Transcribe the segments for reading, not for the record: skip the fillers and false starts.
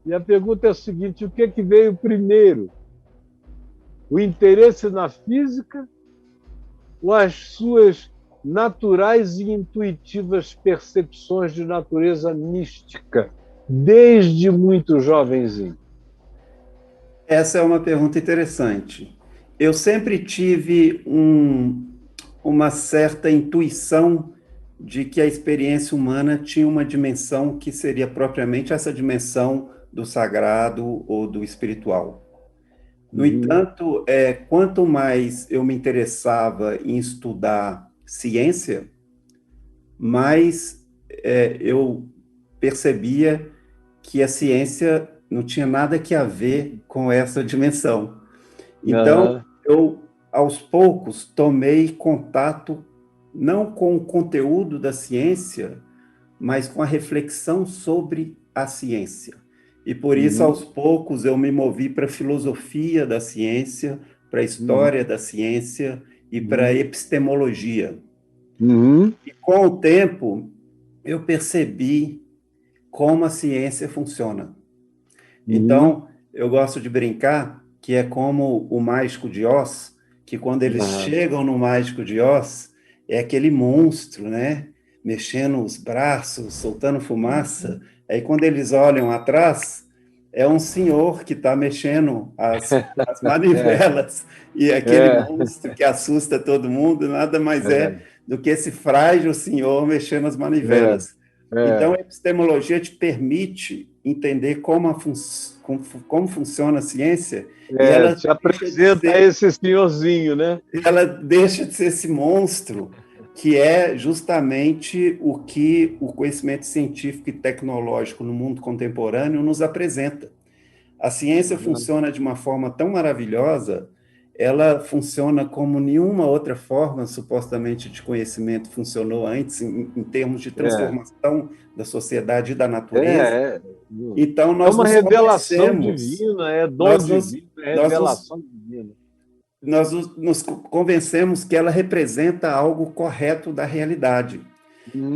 E a pergunta é a seguinte: o que é que veio primeiro? O interesse na física ou as suas naturais e intuitivas percepções de natureza mística, desde muito jovenzinho? Essa é uma pergunta interessante. Eu sempre tive uma certa intuição de que a experiência humana tinha uma dimensão que seria propriamente essa dimensão do sagrado ou do espiritual. No Uhum. entanto, quanto mais eu me interessava em estudar ciência, mais eu percebia que a ciência não tinha nada que a ver com essa dimensão. Então, Aham. eu, aos poucos, tomei contato não com o conteúdo da ciência, mas com a reflexão sobre a ciência. E por isso, Uhum. aos poucos, eu me movi para a filosofia da ciência, para a história Uhum. da ciência e para a Uhum. epistemologia. Uhum. E com o tempo, eu percebi como a ciência funciona. Uhum. Então, eu gosto de brincar que é como o Mágico de Oz, que quando eles Aham. chegam no Mágico de Oz, é aquele monstro, né? Mexendo os braços, soltando fumaça. Aí, quando eles olham atrás, é um senhor que está mexendo as É, manivelas. E aquele é, monstro que assusta todo mundo nada mais é é, do que esse frágil senhor mexendo as é, manivelas. Então, a é. epistemologia te permite entender como funciona a ciência e É, te apresenta esse senhorzinho, né? ela deixa de ser esse monstro que é justamente o que o conhecimento científico e tecnológico no mundo contemporâneo nos apresenta. A ciência Aham. funciona de uma forma tão maravilhosa, ela funciona como nenhuma outra forma, supostamente, de conhecimento funcionou antes, em termos de É, transformação da sociedade e da é, natureza. é. Então, É uma revelação divina, é dom nós nos, divino, é nós nos, revelação divina. nos convencemos que ela representa algo correto da realidade.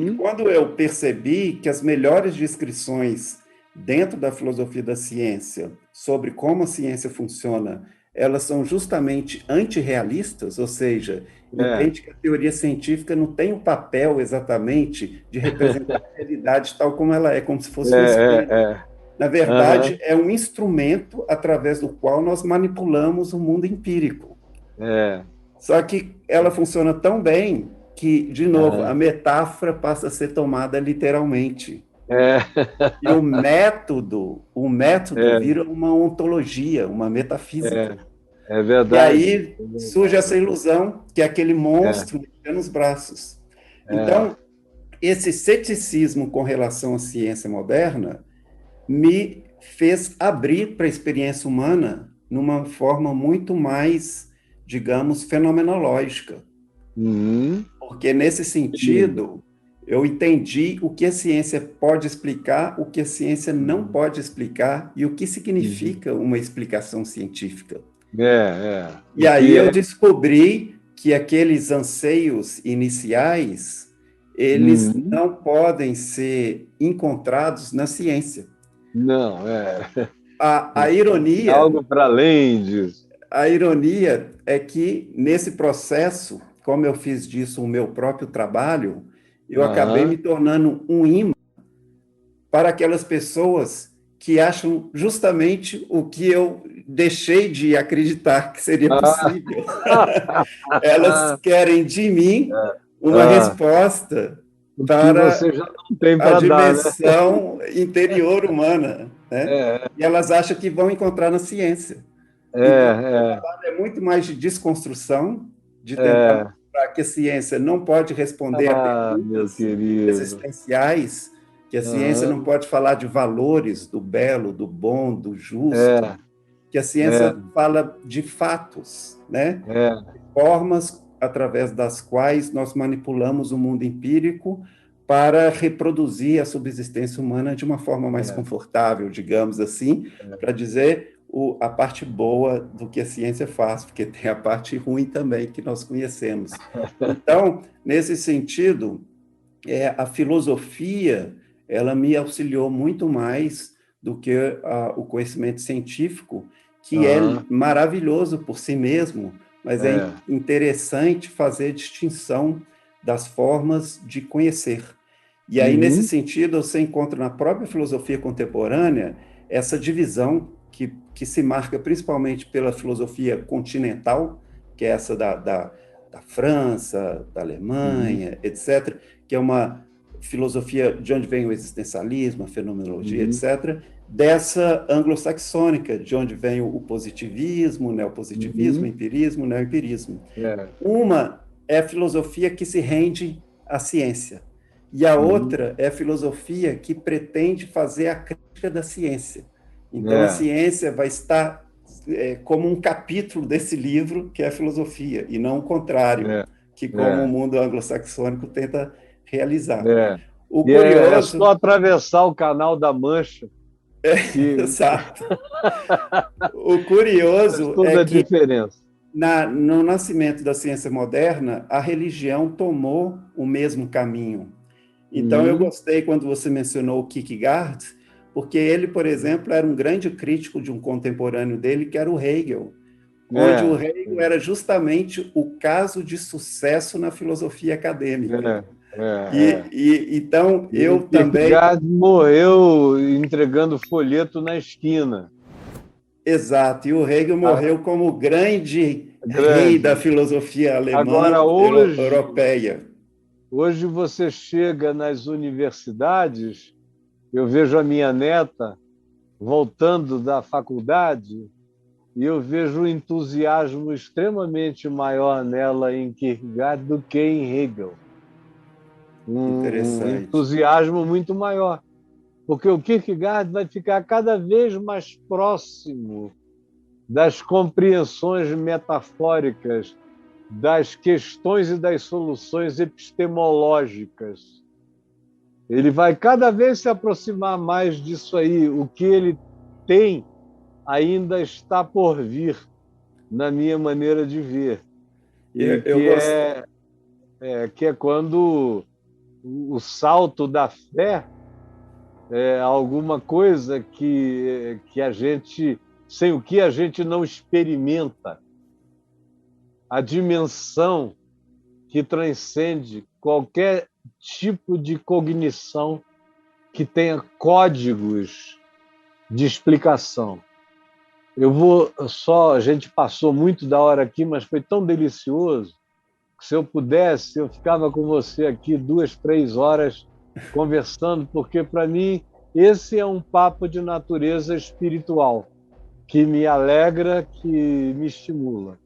E Uhum. quando eu percebi que as melhores descrições dentro da filosofia da ciência sobre como a ciência funciona, elas são justamente antirrealistas, ou seja, É, entende que a teoria científica não tem o papel exatamente de representar a realidade tal como ela é, como se fosse um espelho. é. Na Aham, verdade, é um instrumento através do qual nós manipulamos o mundo empírico. é, Só que ela funciona tão bem que, de novo, a aham, metáfora passa a ser tomada literalmente. é, E o método é, vira uma ontologia, uma metafísica. é, é E verdade, aí é surge essa verdade. ilusão que é aquele É, monstro mexendo nos braços. é, Então, esse ceticismo com relação à ciência moderna me fez abrir para a experiência humana numa forma muito mais, digamos, fenomenológica. uhum, Porque, nesse que lindo. sentido, eu entendi o que a ciência pode explicar, o que a ciência não Uhum, pode explicar e o que uhum. significa uma explicação científica. E O aí que eu é? descobri que aqueles anseios iniciais, eles Uhum. não podem ser encontrados na ciência. Não, é. A É ironia, algo para além disso. a ironia é que nesse processo, como eu fiz disso o meu próprio trabalho, eu acabei me Aham. tornando um imã para aquelas pessoas que acham justamente o que eu deixei de acreditar que seria Ah, possível. Elas querem de mim uma ah, resposta o que para você já não tem a para dar, né? dimensão interior humana, né? É, E elas acham que vão encontrar na ciência. Então, o é, trabalho é muito mais de desconstrução, de tentar é. mostrar que a ciência não pode responder a Ah, meu perguntas querido. existenciais, que a ciência não Aham. pode falar de valores, do belo, do bom, do justo, É, que a é, ciência fala de fatos, né? é, Formas através das quais nós manipulamos o mundo empírico para reproduzir a subsistência humana de uma forma mais é. confortável, digamos assim, para dizer a parte boa do que a ciência faz, porque tem a parte ruim também que nós conhecemos. Então, nesse sentido, a filosofia ela me auxiliou muito mais do que o conhecimento científico, que é Aham. maravilhoso por si mesmo, mas é É. interessante fazer distinção das formas de conhecer. E aí, nesse Uhum. sentido, você encontra na própria filosofia contemporânea essa divisão que se marca principalmente pela filosofia continental, que é essa da França, da Uhum. Alemanha, etc., que é uma filosofia de onde vem o existencialismo, a fenomenologia, Uhum. etc., dessa anglo-saxônica, de onde vem o positivismo, o neopositivismo, o Uhum. empirismo, o neoempirismo. É. Uma é a filosofia que se rende à ciência, e a Uhum. outra é a filosofia que pretende fazer a crítica da ciência. Então, a É. ciência vai estar como um capítulo desse livro, que é a filosofia, e não o contrário, É. que como o É. mundo anglo-saxônico tenta realizar. É. O E é só curioso, atravessar o Canal da Mancha que exato, o faz curioso é toda a que diferença. no nascimento da ciência moderna, a religião tomou o mesmo caminho. Então, eu Uhum. gostei quando você mencionou o Kierkegaard, porque ele, por exemplo, era um grande crítico de um contemporâneo dele, que era o Hegel, onde o É. Hegel era justamente o caso de sucesso na filosofia acadêmica. É. É. Então, E o eu também, Kierkegaard morreu entregando folheto na esquina. exato, e o Hegel Ah, morreu como o grande rei da grande. filosofia alemã Agora, europeia. hoje você chega nas universidades, eu vejo a minha neta voltando da faculdade e eu vejo um entusiasmo extremamente maior nela em Kierkegaard do que em Hegel. Um Interessante. entusiasmo muito maior, porque o Kierkegaard vai ficar cada vez mais próximo das compreensões metafóricas, das questões e das soluções epistemológicas. Ele vai cada vez se aproximar mais disso aí. O que ele tem ainda está por vir, na minha maneira de ver. Eu, E eu gosto. que é quando o salto da fé é alguma coisa que a gente, sem o que a gente não experimenta, a dimensão que transcende qualquer tipo de cognição que tenha códigos de explicação. Eu vou só, a gente passou muito da hora aqui, mas foi tão delicioso que se eu pudesse, eu ficava com você aqui 2, 3 horas conversando, porque para mim esse é um papo de natureza espiritual que me alegra, que me estimula.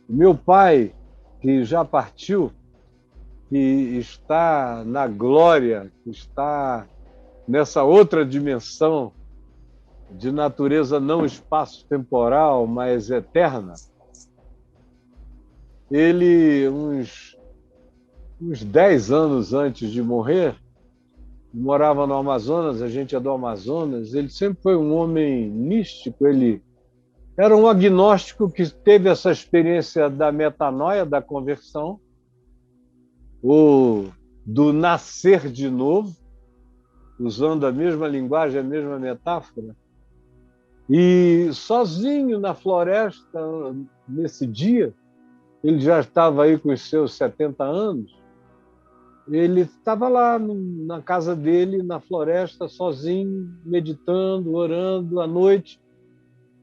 Meu pai, que já partiu, que está na glória, que está nessa outra dimensão de natureza não espaço-temporal, mas eterna, ele, uns 10 anos antes de morrer, morava no Amazonas, a gente é do Amazonas, ele sempre foi um homem místico, ele era um agnóstico que teve essa experiência da metanoia, da conversão, ou do nascer de novo, usando a mesma linguagem, a mesma metáfora, e sozinho na floresta, nesse dia, ele já estava aí com os seus 70 anos, ele estava lá na casa dele, na floresta, sozinho, meditando, orando à noite,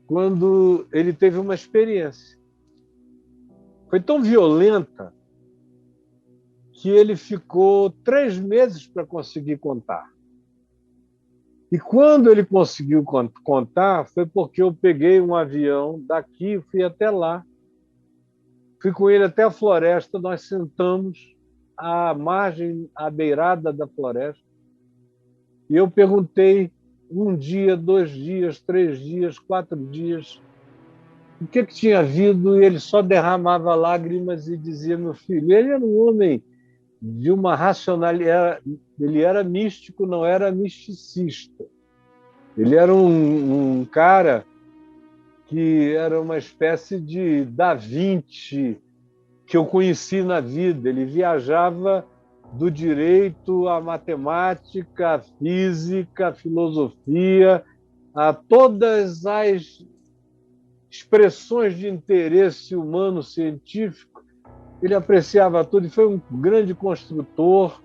quando ele teve uma experiência. Foi tão violenta que ele ficou 3 meses para conseguir contar. E quando ele conseguiu contar, foi porque eu peguei um avião daqui e fui até lá. Fui com ele até a floresta, nós sentamos à margem, à beirada da floresta, e eu perguntei 1 dia, 2 dias, 3 dias, 4 dias, o que tinha havido, e ele só derramava lágrimas e dizia, meu filho, ele era um homem de uma racionalidade, ele era místico, não era misticista. Ele era um cara que era uma espécie de Da Vinci que eu conheci na vida. Ele viajava do direito à matemática, à física, à filosofia, a todas as expressões de interesse humano científico, ele apreciava tudo e foi um grande construtor,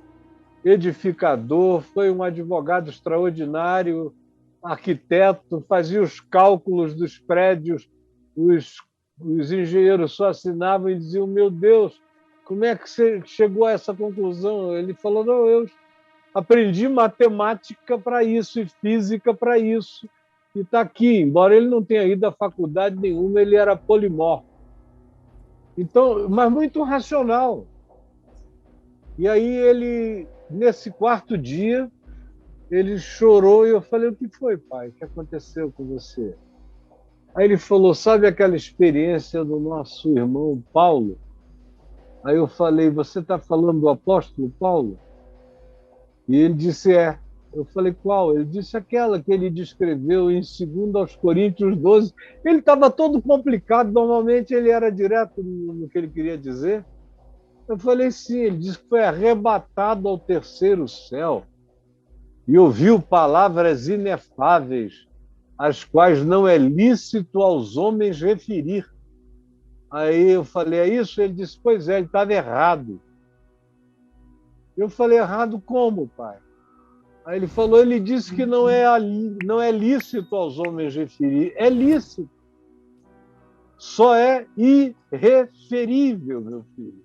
edificador, foi um advogado extraordinário, arquiteto, fazia os cálculos dos prédios, os engenheiros só assinavam e diziam: meu Deus, como é que você chegou a essa conclusão? Ele falou: não, eu aprendi matemática para isso e física para isso, e está aqui. Embora ele não tenha ido à faculdade nenhuma, ele era polimorfo. Então, mas muito racional. E aí ele, nesse quarto dia, ele chorou e eu falei: o que foi, pai? O que aconteceu com você? Aí ele falou: sabe aquela experiência do nosso irmão Paulo? Aí eu falei: você está falando do apóstolo Paulo? E ele disse: é. Eu falei: qual? Ele disse: aquela que ele descreveu em 2 Coríntios 12. Ele estava todo complicado, normalmente ele era direto no que ele queria dizer. Eu falei: sim. Ele disse que foi arrebatado ao terceiro céu e ouviu palavras inefáveis, as quais não é lícito aos homens referir. Aí eu falei: é isso? Ele disse: pois é, ele estava errado. Eu falei: errado como, pai? Aí ele falou: ele disse que não é lícito aos homens referir. É lícito. Só é irreferível, meu filho.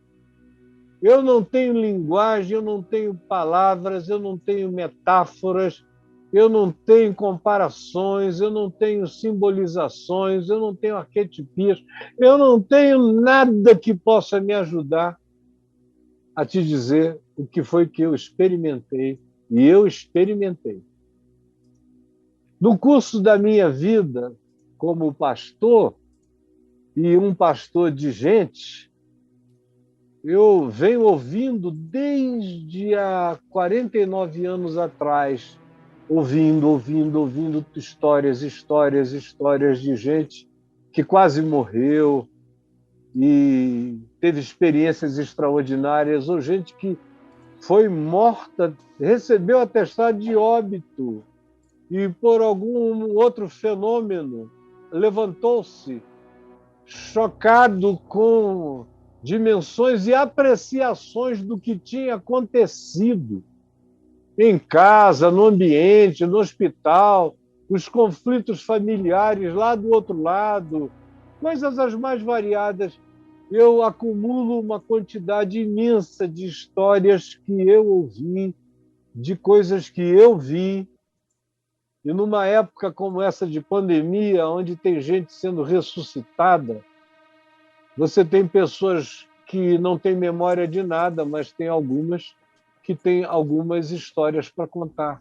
Eu não tenho linguagem, eu não tenho palavras, eu não tenho metáforas, eu não tenho comparações, eu não tenho simbolizações, eu não tenho arquetipias, eu não tenho nada que possa me ajudar a te dizer o que foi que eu experimentei, e eu experimentei. No curso da minha vida como pastor, e um pastor de gente, eu venho ouvindo desde há 49 anos atrás, ouvindo histórias de gente que quase morreu e teve experiências extraordinárias, ou gente que foi morta, recebeu atestado de óbito e por algum outro fenômeno levantou-se chocado com dimensões e apreciações do que tinha acontecido em casa, no ambiente, no hospital, os conflitos familiares lá do outro lado, coisas as mais variadas. Eu acumulo uma quantidade imensa de histórias que eu ouvi, de coisas que eu vi. E numa época como essa de pandemia, onde tem gente sendo ressuscitada, você tem pessoas que não têm memória de nada, mas tem algumas que têm algumas histórias para contar.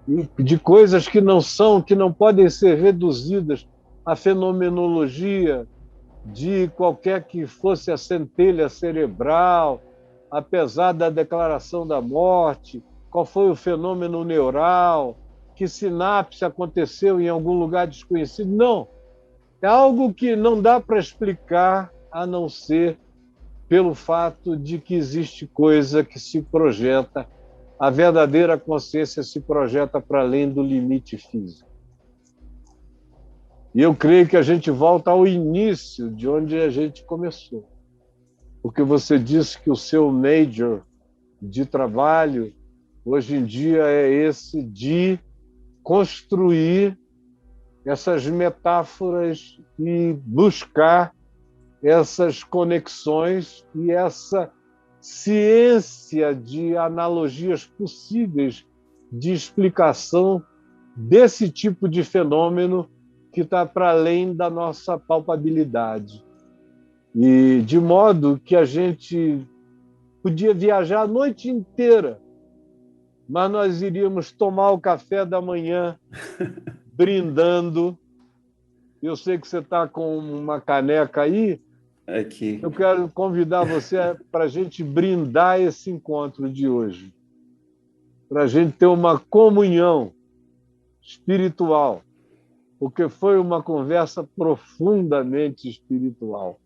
E de coisas que não podem ser reduzidas à fenomenologia de qualquer que fosse a centelha cerebral, apesar da declaração da morte, qual foi o fenômeno neural, que sinapse aconteceu em algum lugar desconhecido. Não. É algo que não dá para explicar a não ser pelo fato de que existe coisa que se projeta, a verdadeira consciência se projeta para além do limite físico. E eu creio que a gente volta ao início de onde a gente começou. Porque você disse que o seu major de trabalho hoje em dia é esse de construir essas metáforas e buscar essas conexões e essa ciência de analogias possíveis de explicação desse tipo de fenômeno que está para além da nossa palpabilidade. E de modo que a gente podia viajar a noite inteira, mas nós iríamos tomar o café da manhã brindando. Eu sei que você está com uma caneca aí. Aqui. Eu quero convidar você para a gente brindar esse encontro de hoje, para a gente ter uma comunhão espiritual, porque foi uma conversa profundamente espiritual.